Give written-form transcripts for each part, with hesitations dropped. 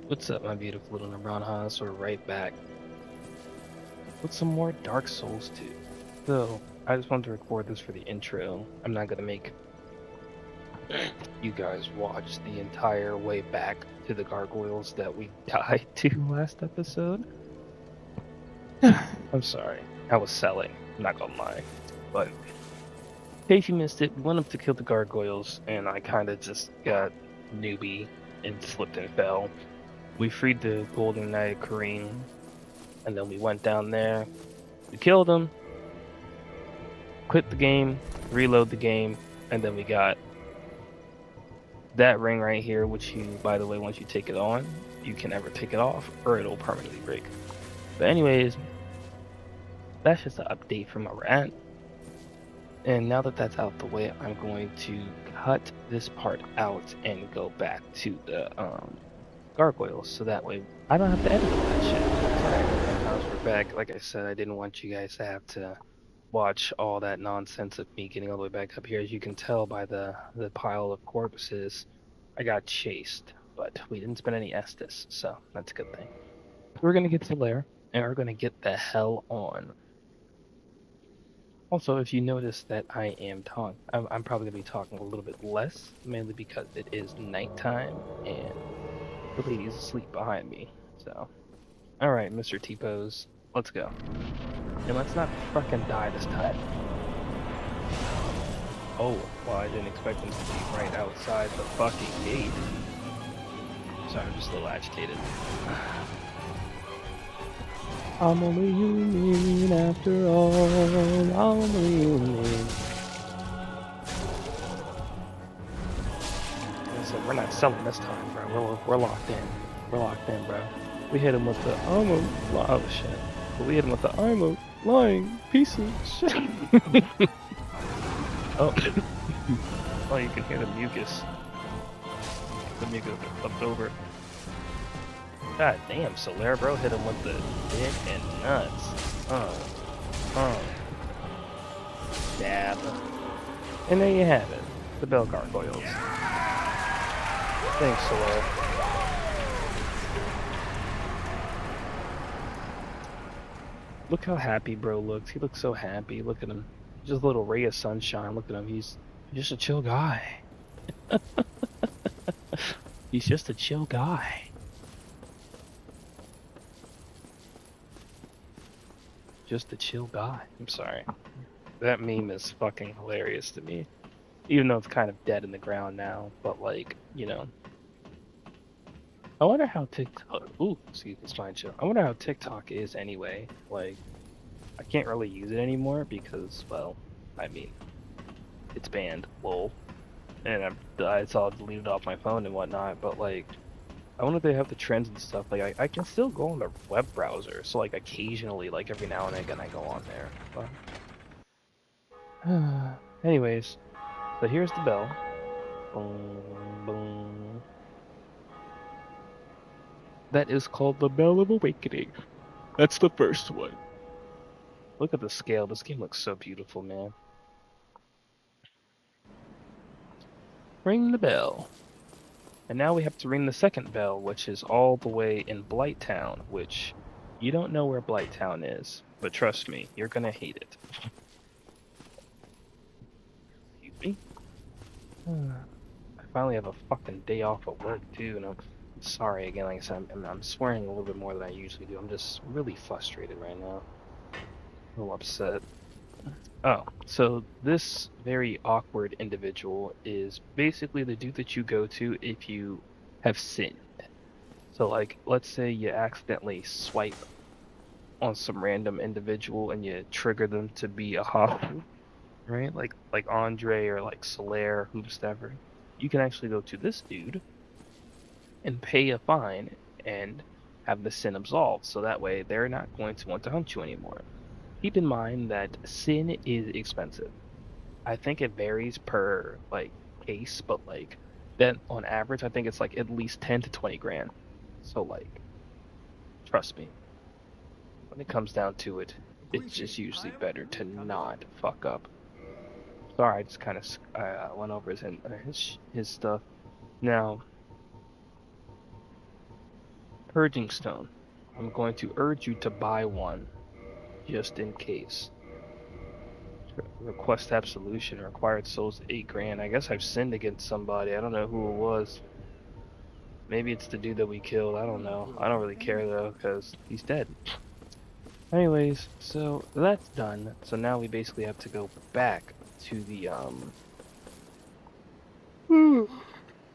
What's up, my beautiful little Naranjas? We're right back with some more Dark Souls 2. So, I just wanted to record this for the intro. I'm not gonna make you guys watch the entire way back to the gargoyles that we died to last episode. I'm sorry. I was selling, I'm not gonna lie. But, in case you missed it, we went up to kill the gargoyles, and I kinda just got newbie and slipped and fell. We freed the Golden Knight Kareem, and then we went down there. We killed him, quit the game, reload the game, and then we got that ring right here, which you, by the way, once you take it on, you can never take it off or it'll permanently break. But anyways, that's just an update from where we're at. And now that that's out the way, I'm going to cut this part out and go back to the gargoyles, so that way I don't have to edit all that shit. Alright, now we're back. Like I said, I didn't want you guys to have to watch all that nonsense of me getting all the way back up here. As you can tell by the pile of corpses, I got chased, but we didn't spend any Estus, so that's a good thing. We're gonna get to Lair, and we're gonna get the hell on. Also, if you notice that I am talking, I'm probably gonna be talking a little bit less, mainly because it is nighttime and the lady's asleep behind me. So, all right, Mr. T-Pose, let's go. And let's not fucking die this time. Oh, well, I didn't expect him to be right outside the fucking gate. Sorry, I'm just a little agitated. I'm only human after all. I'm only human. Listen, we're not selling this time, bro. We're locked in. We're locked in, bro. We hit him with the oh shit. But we hit him with the I'm a lying piece of shit. Oh. Oh, you can hear the mucus. The mucus flipped over. God damn, Solaire, bro, hit him with the dick and nuts. Dab. And there you have it. The Bell Gargoyles. Thanks, Solaire. Look how happy bro looks. He looks so happy. Look at him. Just a little ray of sunshine. Look at him. He's just a chill guy. He's just a chill guy. Just a chill guy. I'm sorry. That meme is fucking hilarious to me. Even though it's kind of dead in the ground now. But like, you know. I wonder how TikTok... Ooh, excuse me, spine chill. I wonder how TikTok is anyway. Like, I can't really use it anymore because, well, I mean, it's banned, lol. And it's all deleted off my phone and whatnot, but like, I wonder if they have the trends and stuff. Like, I can still go on the web browser, so like occasionally, like every now and again I go on there. But... anyways, so here's the bell. Boom, boom. That is called the Bell of Awakening. That's the first one. Look at the scale. This game looks so beautiful, man. Ring the bell. And now we have to ring the second bell, which is all the way in Blighttown, which you don't know where Blighttown is, but trust me, you're gonna hate it. Excuse me? I finally have a fucking day off of work too, and I'm sorry again, like I said, I'm swearing a little bit more than I usually do. I'm just really frustrated right now. A little upset. Oh, so this very awkward individual is basically the dude that you go to if you have sinned. So like, let's say you accidentally swipe on some random individual and you trigger them to be a hostile, right? Like Andre or like Solaire, whoever. You can actually go to this dude and pay a fine and have the sin absolved, so that way they're not going to want to hunt you anymore. Keep in mind that sin is expensive. I think it varies per like case, but like then on average I think it's like at least 10 to 20 grand. So like, trust me, when it comes down to it, it's just usually better to not fuck up. Sorry, I just kind of went over his stuff. Now, Purging Stone. I'm going to urge you to buy one, just in case. Request absolution. Required souls 8 grand. I guess I've sinned against somebody. I don't know who it was. Maybe it's the dude that we killed. I don't know. I don't really care though, because he's dead. Anyways, so that's done. So now we basically have to go back to the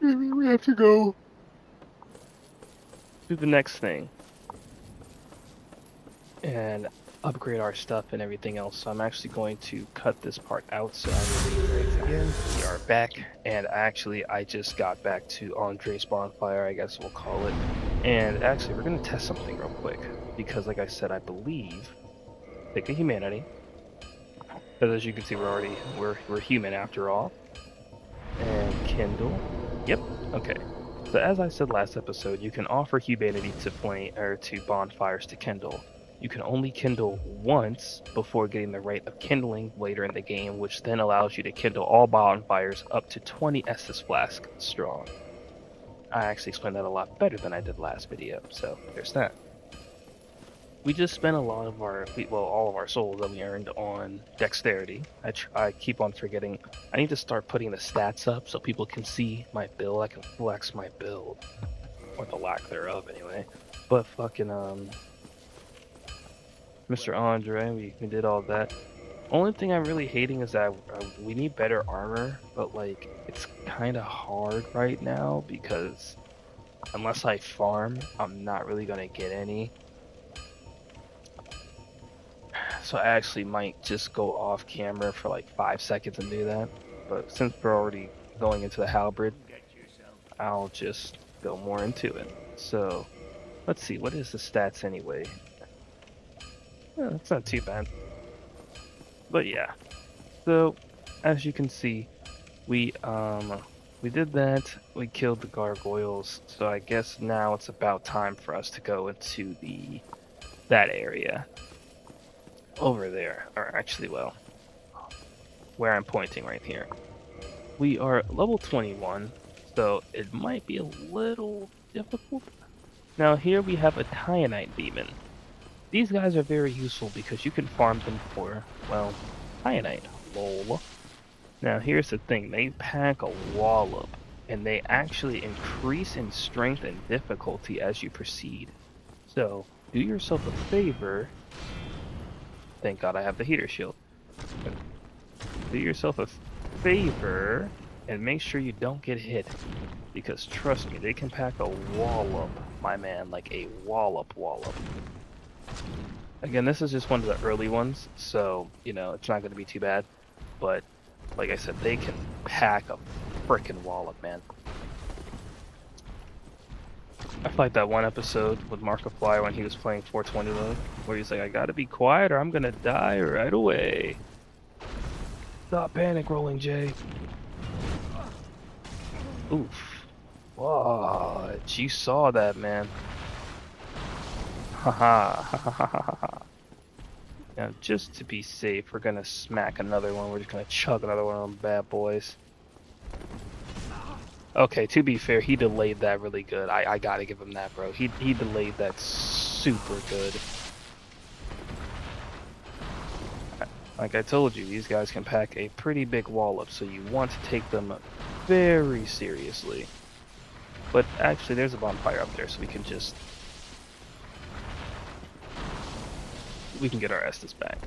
we have to go to the next thing and upgrade our stuff and everything else. So I'm actually going to cut this part out so I'm ready again. We are back, and actually I just got back to Andre's bonfire, I guess we'll call it. And actually we're gonna test something real quick because, like I said, I believe pick a humanity. Because as you can see, we're human after all. And kindle. Yep. Okay. So as I said last episode, you can offer humanity to bonfires to kindle. You can only kindle once before getting the right of kindling later in the game, which then allows you to kindle all bonfires up to 20 Estus flask strong. I actually explained that a lot better than I did last video, so there's that. We just spent a lot of all of our souls that we earned on dexterity. I keep on forgetting. I need to start putting the stats up so people can see my build. I can flex my build, or the lack thereof, anyway. But fucking Mr. Andre, we did all that. Only thing I'm really hating is that we need better armor, but like it's kind of hard right now because unless I farm, I'm not really gonna get any. So I actually might just go off camera for like 5 seconds and do that. But since we're already going into the halberd, I'll just go more into it. So let's see, what is the stats anyway? Yeah, that's not too bad. But yeah. So as you can see, we did that. We killed the gargoyles. So I guess now it's about time for us to go into that area. Over there, or actually, well, where I'm pointing right here. We are level 21, so it might be a little difficult. Now here we have a Tyanite demon. These guys are very useful because you can farm them for, well, Tyanite. Lol. Now here's the thing, they pack a wallop, and they actually increase in strength and difficulty as you proceed. So, do yourself a favor. Thank God I have the heater shield. Do yourself a favor and make sure you don't get hit. Because trust me, they can pack a wallop, my man, like a wallop. Again, this is just one of the early ones, so, you know, it's not going to be too bad. But, like I said, they can pack a frickin' wallop, man. I like that one episode with Markiplier when he was playing 420 mode, where he's like, I gotta be quiet or I'm gonna die right away. Stop panic rolling, Jay. Oof. Whoa, you saw that, man. Haha. Now, just to be safe, we're gonna smack another one. We're just gonna chug another one of them bad boys. Okay, to be fair, he delayed that really good. I gotta give him that, bro. He delayed that super good. Like I told you, these guys can pack a pretty big wallop, so you want to take them very seriously. But actually, there's a bonfire up there, so we can get our Estus back.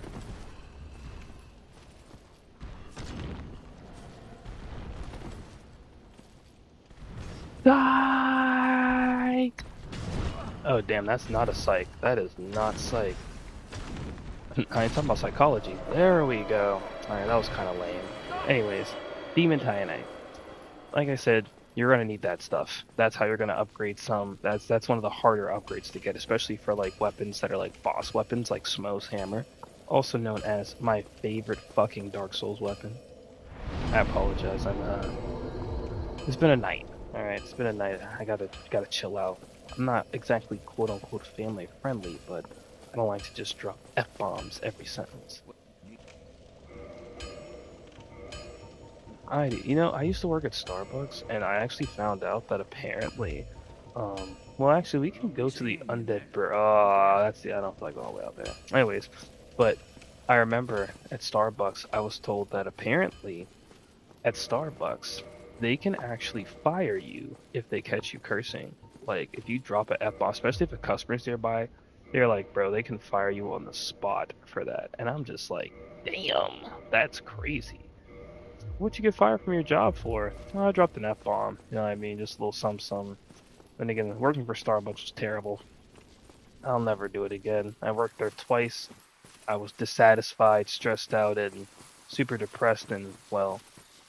Psych! Oh damn, that's not a psych. That is not psych. I ain't talking about psychology. There we go. Alright, that was kind of lame. Anyways, Demon Tyanite. Like I said, you're gonna need that stuff. That's how you're gonna upgrade some. That's one of the harder upgrades to get, especially for like weapons that are like boss weapons, like Smo's hammer, also known as my favorite fucking Dark Souls weapon. I apologize. It's been a night. Alright, it's been a night. I gotta chill out. I'm not exactly quote unquote family friendly, but I don't like to just drop F-bombs every sentence. I used to work at Starbucks, and I actually found out that apparently Well, actually, we can go to the undead bur. Oh, that's the. I don't feel like going all the way out there. Anyways, but I remember at Starbucks, I was told that apparently at Starbucks, they can actually fire you if they catch you cursing. Like, if you drop a F-bomb, especially if a customer's nearby, they're like, bro, they can fire you on the spot for that. And I'm just like, damn, that's crazy. What'd you get fired from your job for? Oh, I dropped an F-bomb. You know what I mean? Just a little some. Then again, working for Starbucks was terrible. I'll never do it again. I worked there twice. I was dissatisfied, stressed out, and super depressed and, well,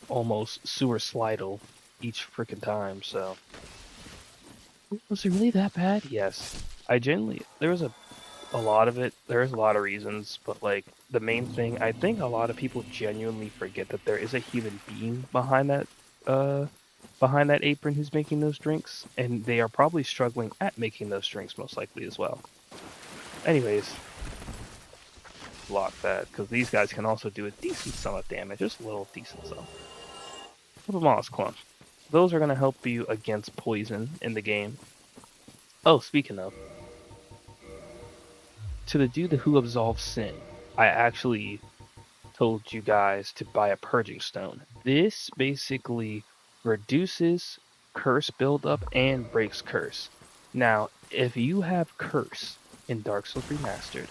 almost suicidal each freaking time, so. Was it really that bad? Yes. I genuinely, there was a lot of it, there's a lot of reasons, but like, the main thing, I think a lot of people genuinely forget that there is a human being uh, behind that apron who's making those drinks, and they are probably struggling at making those drinks most likely as well. Anyways, block that, because these guys can also do a decent sum of damage, just a little decent sum. Little Moss Clump. Those are going to help you against poison in the game. Oh, speaking of, to the dude who absolves sin, I actually told you guys to buy a purging stone. This basically reduces curse buildup and breaks curse. Now, if you have curse in Dark Souls Remastered,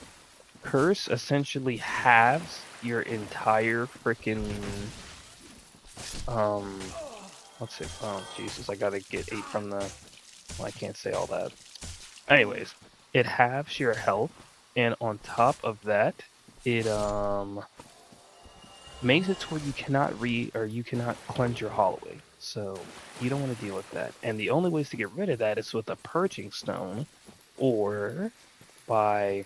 curse essentially halves your entire freaking um what's it? Oh Jesus, I gotta get 8 from the well, I can't say all that. Anyways, it halves your health, and on top of that, it makes it to where you cannot cleanse your hallway. So you don't want to deal with that. And the only ways to get rid of that is with a purging stone, or by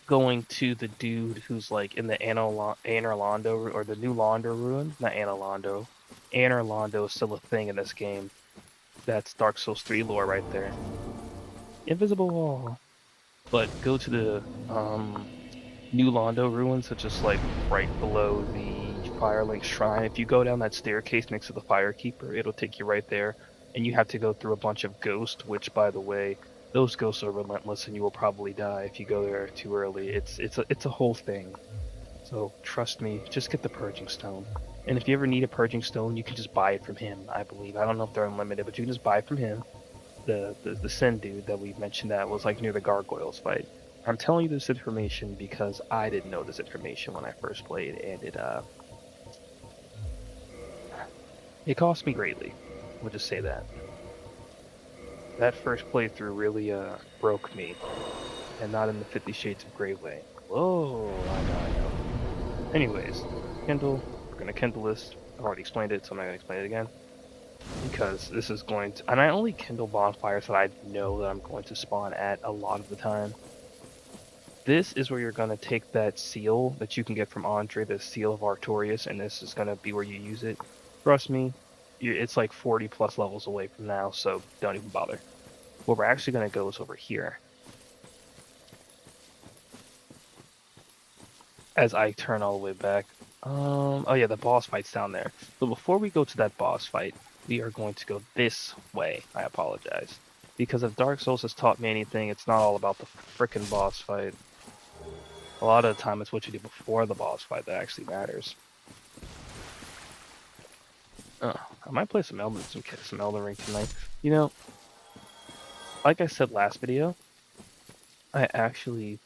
going to the dude who's like in the Anorlando or the New Londo ruin. Not Anorlando. Anorlando is still a thing in this game. That's Dark Souls 3 lore right there. Invisible wall. But go to the New Londo ruins, such as like right below the Firelink Shrine. If you go down that staircase next to the Firekeeper, it'll take you right there, and you have to go through a bunch of ghosts. Which, by the way, those ghosts are relentless, and you will probably die if you go there too early. It's a whole thing. So trust me, just get the Purging Stone. And if you ever need a Purging Stone, you can just buy it from him. I believe. I don't know if they're unlimited, but you can just buy it from him. The Sin dude that we mentioned that was like near the Gargoyles fight. I'm telling you this information because I didn't know this information when I first played, and it cost me greatly. We'll just say that. That first playthrough really broke me, and not in the 50 Shades of Grey way. Whoa, I know. Anyways, Kindle. We're gonna Kindle this. I've already explained it, so I'm not gonna explain it again. Because this is going to, and I only kindle bonfires that I know that I'm going to spawn at a lot of the time. This is where you're going to take that seal that you can get from Andre, the seal of Artorias, and this is going to be where you use it. Trust me, it's like 40 plus levels away from now, so don't even bother. Where we're actually going to go is over here. As I turn all the way back. Oh yeah, the boss fight's down there. So before we go to that boss fight, we are going to go this way. I apologize. Because if Dark Souls has taught me anything, it's not all about the frickin' boss fight. A lot of the time, it's what you do before the boss fight that actually matters. I might play some Elden Ring tonight. You know, like I said last video, I actually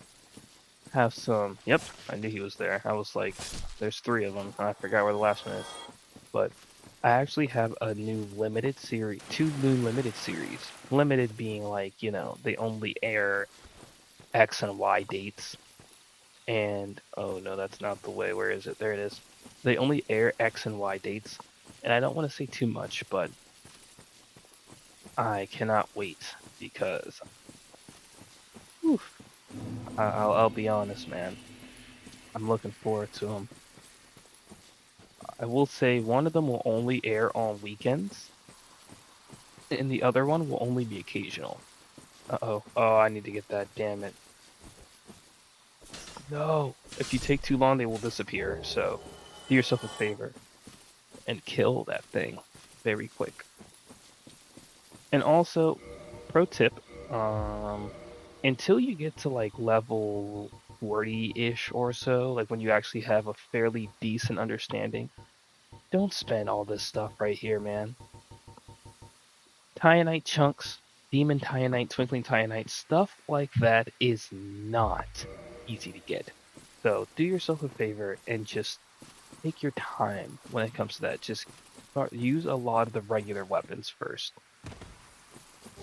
have some. Yep, I knew he was there. I was like, there's 3 of them. I forgot where the last one is. But I actually have a new limited series, 2 new limited series. Limited being like, you know, they only air X and Y dates. And, oh no, that's not the way. Where is it? There it is. They only air X and Y dates. And I don't want to say too much, but I cannot wait because, oof, I'll be honest, man. I'm looking forward to them. I will say one of them will only air on weekends, and the other one will only be occasional. Uh-oh. Oh, I need to get that, damn it. No! If you take too long, they will disappear, so do yourself a favor and kill that thing very quick. And also, pro tip, until you get to like level 40-ish or so, like when you actually have a fairly decent understanding, don't spend all this stuff right here, man. Titanite chunks, demon titanite, twinkling titanite, stuff like that is not easy to get. So do yourself a favor and just take your time when it comes to that. Just use a lot of the regular weapons first.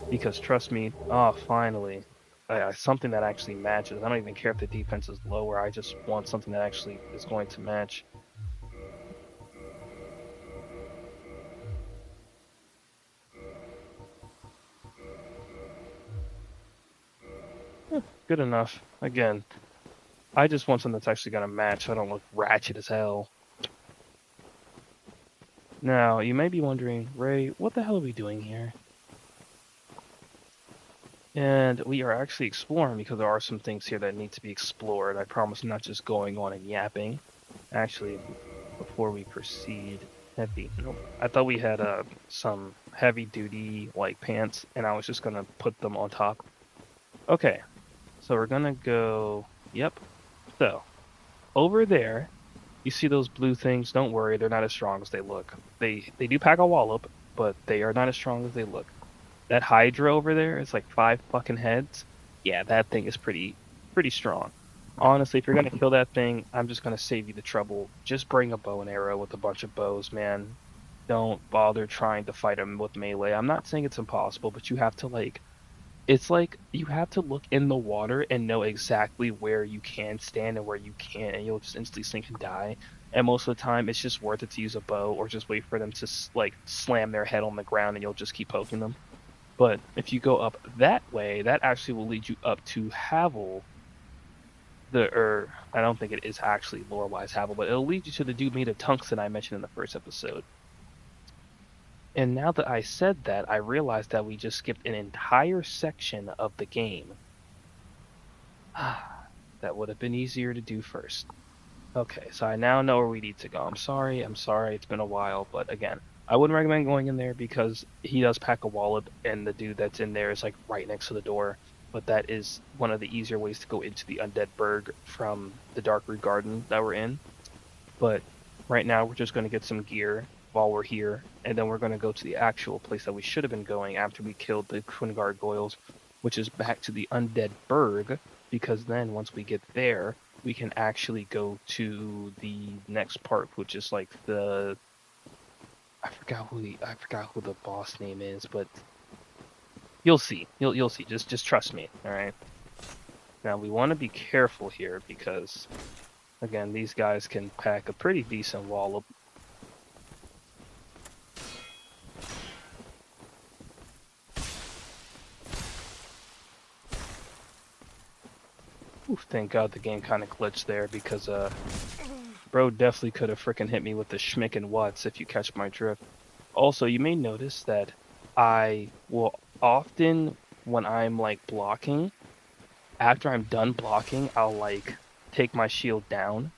Because trust me, oh, finally, something that actually matches. I don't even care if the defense is lower. I just want something that actually is going to match. Good enough. Again, I just want something that's actually going to match so I don't look ratchet as hell. Now, you may be wondering, Ray, what the hell are we doing here? And we are actually exploring because there are some things here that need to be explored. I promise not just going on and yapping. Actually, before we proceed, heavy. Nope. I thought we had some heavy duty like pants, and I was just gonna put them on top. Okay, so we're gonna go. Yep. So over there, you see those blue things? Don't worry, they're not as strong as they look. They do pack a wallop, but they are not as strong as they look. That Hydra over there is like 5 fucking heads. Yeah, that thing is pretty strong. Honestly, if you're gonna kill that thing, I'm just gonna save you the trouble. Just bring a bow and arrow with a bunch of bows, man. Don't bother trying to fight him with melee. I'm not saying it's impossible, but you have to it's like you have to look in the water and know exactly where you can stand and where you can't, and you'll just instantly sink and die. And most of the time, it's just worth it to use a bow or just wait for them to like slam their head on the ground, and you'll just keep poking them. But if you go up that way, that actually will lead you up to Havel. I don't think it is actually lore-wise Havel, but it'll lead you to the dude made of tungsten I mentioned in the first episode. And now that I said that, I realized that we just skipped an entire section of the game. That would have been easier to do first. Okay, so I now know where we need to go. I'm sorry, it's been a while, but again, I wouldn't recommend going in there because he does pack a wallet, and the dude that's in there is like right next to the door. But that is one of the easier ways to go into the Undead Burg from the Darkroot Garden that we're in. But right now, we're just going to get some gear while we're here, and then we're going to go to the actual place that we should have been going after we killed the Twin Gargoyles, which is back to the Undead Burg, because then once we get there, we can actually go to the next part, which is like I forgot who the boss name is, but you'll see. You'll see. Just trust me, all right? Now we want to be careful here because again, these guys can pack a pretty decent wallop. Oof, thank God the game kind of glitched there because bro definitely could have freaking hit me with the schmick and what's if you catch my drift. Also, you may notice that I will often, when I'm like blocking, after I'm done blocking, I'll like take my shield down.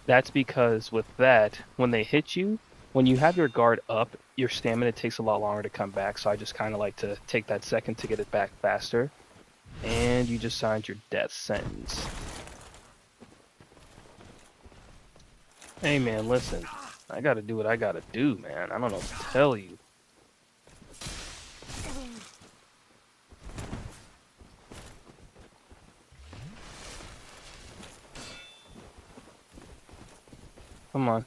That's because with that, when they hit you, when you have your guard up, your stamina takes a lot longer to come back. So I just kind of like to take that second to get it back faster. And you just signed your death sentence. Hey man, listen. I gotta do what I gotta do, man. I don't know what to tell you. Come on.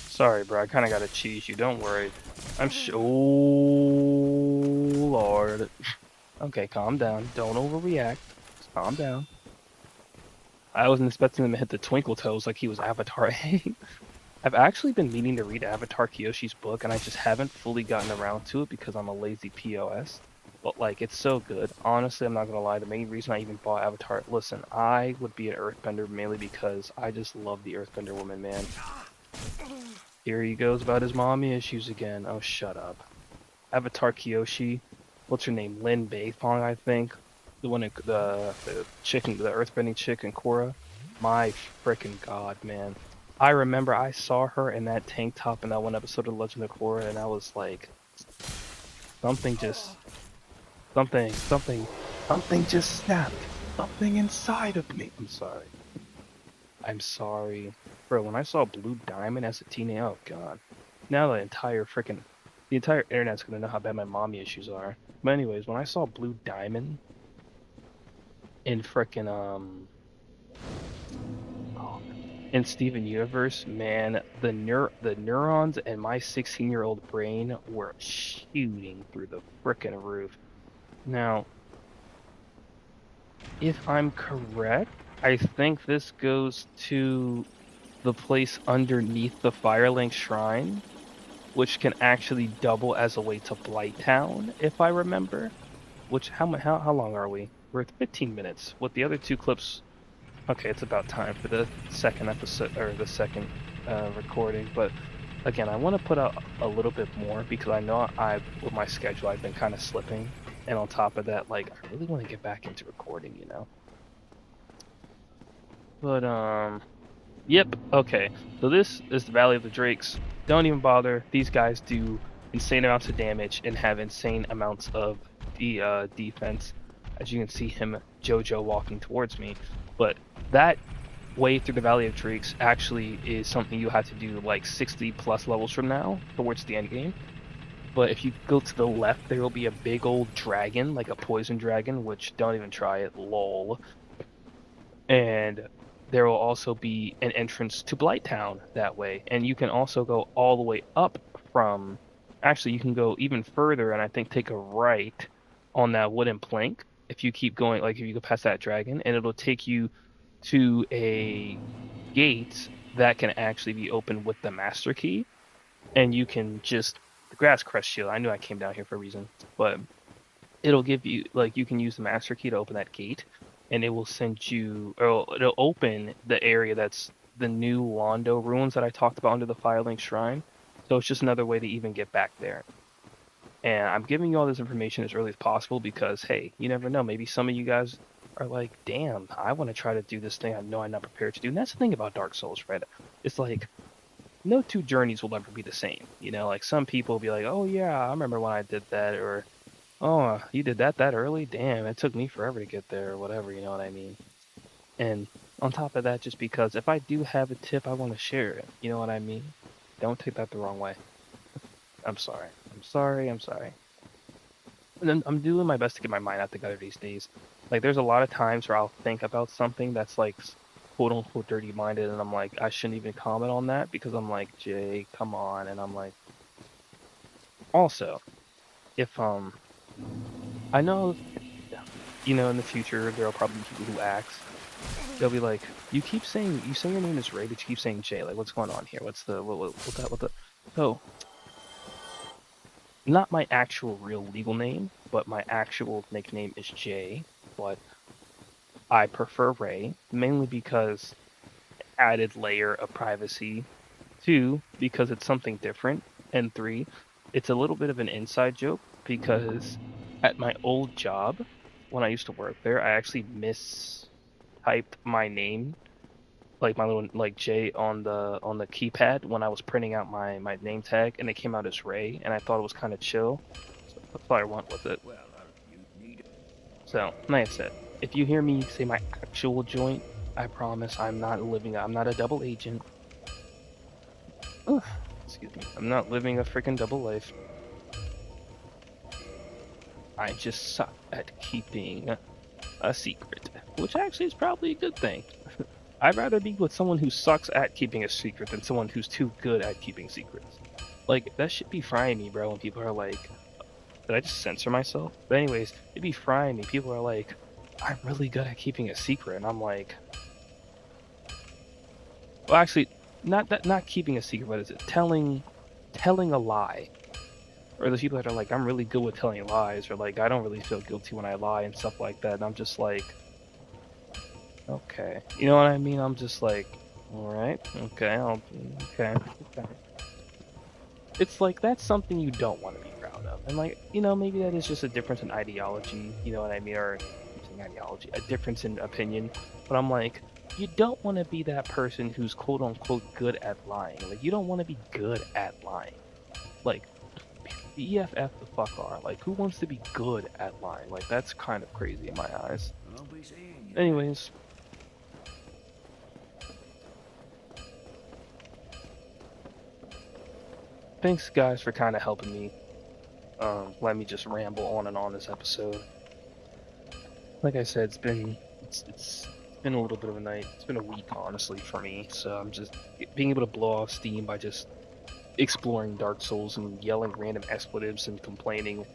Sorry, bro. I kind of gotta cheese you. Don't worry. Oh, Lord. Okay, calm down. Don't overreact. Just calm down. I wasn't expecting him to hit the twinkle toes like he was Avatar. I've actually been meaning to read Avatar Kiyoshi's book, and I just haven't fully gotten around to it because I'm a lazy POS. But, like, it's so good. Honestly, I'm not gonna lie. The main reason I even bought Avatar... Listen, I would be an Earthbender mainly because I just love the Earthbender woman, man. Here he goes about his mommy issues again. Oh, shut up. Avatar Kiyoshi. What's her name? Lin Beifong, I think. The one, the chicken, the earthbending chick in Korra. My frickin' god, man. I remember I saw her in that tank top in that one episode of Legend of Korra, and I was like, something just, something just snapped. Something inside of me. I'm sorry. I'm sorry. Bro, when I saw Blue Diamond as a teenager, oh god. Now the entire internet's gonna know how bad my mommy issues are. But anyways, when I saw Blue Diamond in frickin' in Steven Universe, man, the neurons in my 16-year-old brain were shooting through the frickin' roof. Now, if I'm correct, I think this goes to the place underneath the Firelink Shrine, which can actually double as a way to Blighttown, if I remember. Which, how long are we? We're at 15 minutes. With the other two clips, okay, it's about time for the second episode, or the second recording, but again, I want to put out a little bit more because I know with my schedule, I've been kind of slipping. And on top of that, like, I really want to get back into recording, you know? But, yep, okay. So this is the Valley of the Drakes. Don't even bother. These guys do insane amounts of damage and have insane amounts of defense. As you can see him, Jojo, walking towards me. But that way through the Valley of Drakes actually is something you have to do like 60 plus levels from now, towards the end game. But if you go to the left, there will be a big old dragon, like a poison dragon, which don't even try it, lol. And there will also be an entrance to Blighttown that way. And you can also go all the way up from... Actually, you can go even further and I think take a right on that wooden plank. If you keep going, like if you go past that dragon, and it'll take you to a gate that can actually be opened with the master key. And you can just... The grass crest shield, I knew I came down here for a reason. But it'll give you, like, you can use the master key to open that gate. And it will send you, or it'll open the area that's the new Londo ruins that I talked about under the Firelink Shrine. So it's just another way to even get back there. And I'm giving you all this information as early as possible because, hey, you never know. Maybe some of you guys are like, damn, I want to try to do this thing I know I'm not prepared to do. And that's the thing about Dark Souls, right? It's like, no two journeys will ever be the same. You know, like some people will be like, oh yeah, I remember when I did that, or oh, you did that early? Damn, it took me forever to get there, or whatever, you know what I mean? And on top of that, just because if I do have a tip, I want to share it, you know what I mean? Don't take that the wrong way. I'm sorry. And then I'm doing my best to get my mind out together these days. Like, there's a lot of times where I'll think about something that's like, quote-unquote dirty-minded, and I'm like, I shouldn't even comment on that because I'm like, Jay, come on, and I'm like... Also, if, I know, you know, in the future, there'll probably be people who ask. They'll be like, you say your name is Ray, but you keep saying Jay. Like, what's going on here? What the... So, not my actual real legal name, but my actual nickname is Jay, but I prefer Ray, mainly because added layer of privacy. 2, because it's something different. And 3, it's a little bit of an inside joke because at my old job, when I used to work there, I actually mistyped my name, like my little like J on the keypad when I was printing out my name tag, and it came out as Ray, and I thought it was kind of chill, so that's why I went with it. So, like I said, if you hear me say my actual joint, I promise I'm not a double agent. Ugh, excuse me. I'm not living a freaking double life. I just suck at keeping a secret, which actually is probably a good thing. I'd rather be with someone who sucks at keeping a secret than someone who's too good at keeping secrets. Like, that should be frying me, bro, when people are like... Did I just censor myself? But anyways, it'd be frying me. People are like, I'm really good at keeping a secret, and I'm like... Well, actually, not keeping a secret, but is it telling a lie? Or the people that are like, I'm really good with telling lies, or like, I don't really feel guilty when I lie and stuff like that. And I'm just like, okay, you know what I mean? I'm just like, all right, okay, okay. It's like, that's something you don't want to be proud of, and like, you know, maybe that is just a difference in ideology, you know what I mean? Or ideology, a difference in opinion. But I'm like, you don't want to be that person who's quote unquote good at lying. Like, you don't want to be good at lying. Like, the EFF the fuck are? Like, who wants to be good at lying? Like, that's kind of crazy in my eyes. I'll be seeing you. Anyways. Thanks, guys, for kind of helping me. Let me just ramble on and on this episode. Like I said, it's been a little bit of a night. It's been a week, honestly, for me. So I'm just being able to blow off steam by just exploring Dark Souls and yelling random expletives and complaining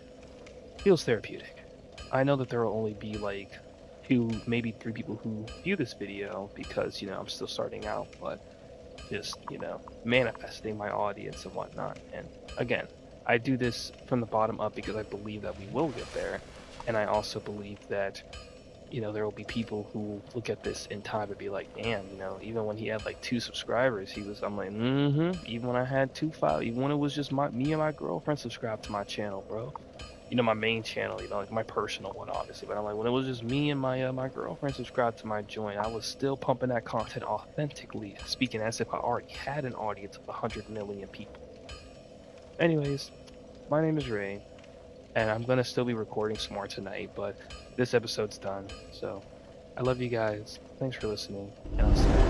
feels therapeutic. I know that there will only be like 2, maybe 3 people who view this video because, you know, I'm still starting out, but just, you know, manifesting my audience and whatnot. And again, I do this from the bottom up because I believe that we will get there. And I also believe that, you know, there will be people who look at this in time and be like, damn, you know, even when he had like 2 subscribers, I'm like, even when I had 2, 5, even when it was just me and my girlfriend subscribed to my channel, bro. You know, my main channel, you know, like my personal one, obviously. But I'm like, when it was just me and my girlfriend subscribed to my joint, I was still pumping that content authentically, speaking as if I already had an audience of 100 million people. Anyways, my name is Ray, and I'm gonna still be recording some more tonight, but this episode's done. So, I love you guys. Thanks for listening, and I'll see you.